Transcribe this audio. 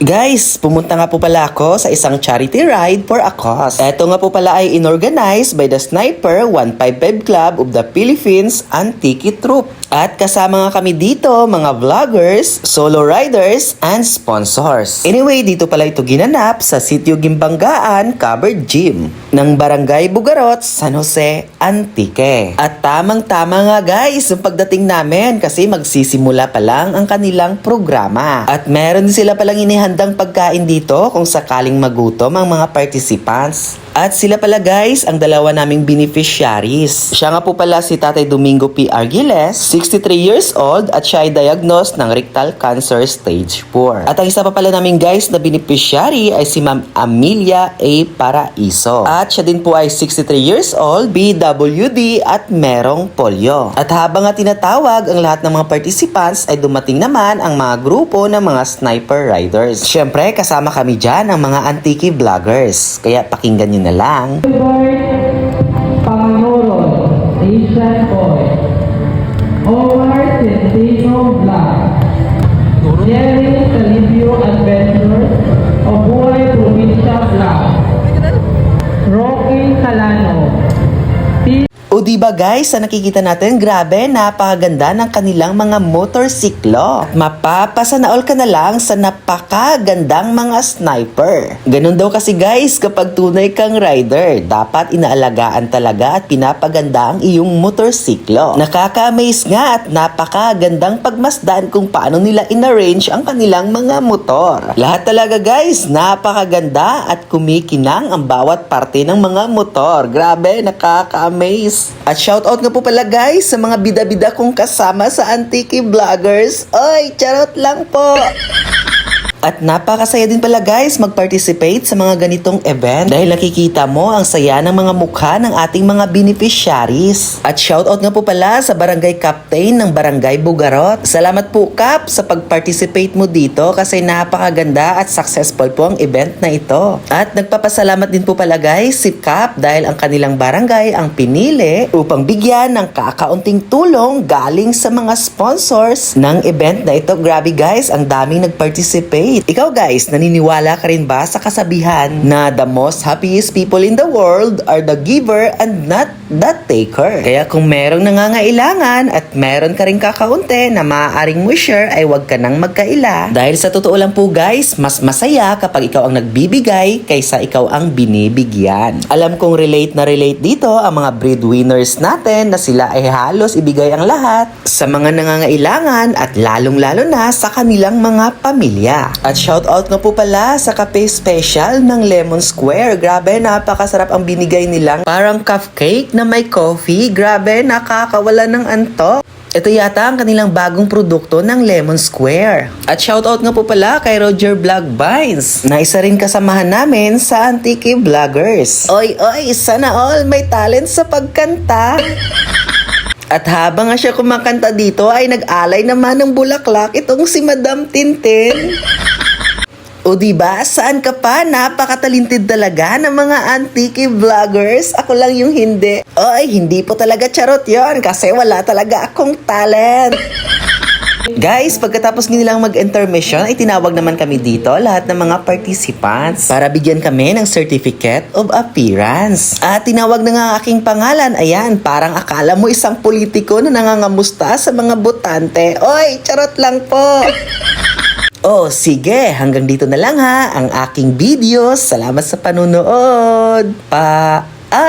Guys, pumunta nga po pala ako sa isang charity ride for a cause. Ito nga po pala ay inorganize by the Sniper 155 Club of the Philippines Antique Troop. At kasama nga kami dito mga vloggers, solo riders, and sponsors. Anyway, dito pala ito ginanap sa Sitio Gimbanggaan Covered Gym ng Barangay Bugarot, San Jose, Antique. At tamang-tama nga guys, yung pagdating namin kasi magsisimula pa lang ang kanilang programa. At meron din sila palang inihandang pagkain dito kung sakaling magutom ang mga participants. At sila pala guys, ang dalawa naming beneficiaries. Siya nga po pala si Tatay Domingo P. Argiles, 63 years old at siya ay diagnosed ng rectal cancer stage 4. At ang isa pa pala namin guys na beneficiary ay si Ma'am Amelia A. Paraiso. At siya din po ay 63 years old, BWD at merong polio. At habang nga tinatawag ang lahat ng mga participants ay dumating naman ang mga grupo ng mga sniper riders. Siyempre kasama kami dyan ang mga antiki vloggers. Kaya pakinggan nyo na lang. Panginoron, Asian Boy, Omar Centeno Vlog, Jerry Calibio Adventure, Obuhay Provincia Vlog, Rocky Calano. O diba guys, sa nakikita natin, grabe, napakaganda ng kanilang mga motorsiklo. Mapapasa na all ka na lang sa napakagandang mga sniper. Ganun daw kasi guys, kapag tunay kang rider, dapat inaalagaan talaga at pinapaganda ang iyong motorsiklo. Nakaka-amaze nga at napakagandang pagmasdan kung paano nila inarrange ang kanilang mga motor. Lahat talaga guys, napakaganda at kumikinang ang bawat parte ng mga motor. Grabe, nakaka-amaze. At shoutout nga po pala guys sa mga bida-bida kong kasama sa Antiki Vloggers. Oy, charot lang po! At napakasaya din pala guys mag-participate sa mga ganitong event dahil nakikita mo ang saya ng mga mukha ng ating mga beneficiaries. At shoutout nga po pala sa Barangay Captain ng Barangay Bugarot. Salamat po Kap sa pag-participate mo dito kasi napakaganda at successful po ang event na ito. At nagpapasalamat din po pala guys si Kap dahil ang kanilang barangay ang pinili upang bigyan ng kakaunting tulong galing sa mga sponsors ng event na ito. Grabe guys, ang daming nag-participate. Ikaw guys, naniniwala ka rin ba sa kasabihan na the most happiest people in the world are the giver and not the taker? Kaya kung merong nangangailangan at meron ka rin kakaunti na maaaring mo share ay huwag ka nang magkaila. Dahil sa totoo lang po guys, mas masaya kapag ikaw ang nagbibigay kaysa ikaw ang binibigyan. Alam kong relate na relate dito ang mga breadwinners natin na sila ay halos ibigay ang lahat sa mga nangangailangan at lalong-lalo na sa kanilang mga pamilya. At shoutout nga po pala sa kape special ng Lemon Square. Grabe, napakasarap ang binigay nilang parang cupcake na may coffee. Grabe, nakakawala ng antok. Ito yata ang kanilang bagong produkto ng Lemon Square. At shoutout nga po pala kay Roger Vlog Vines na isa rin kasamahan namin sa Antiki Vloggers. Oy, sana all may talent sa pagkanta. At habang nga siya kumakanta dito ay nag-alay naman ng bulaklak itong si Madam Tintin. O diba, saan ka pa? Napakatalintid talaga ng mga antiki vloggers. Ako lang yung hindi. Oy, hindi po talaga charot yon kasi wala talaga akong talent. Guys, pagkatapos nilang mag-intermission ay tinawag naman kami dito lahat ng mga participants para bigyan kami ng certificate of appearance. At tinawag na nga aking pangalan. Ayan, parang akala mo isang politiko na nangangamusta sa mga botante. Oy, charot lang po. Oh, sige, hanggang dito na lang ha ang aking video. Salamat sa panunood. Paalam!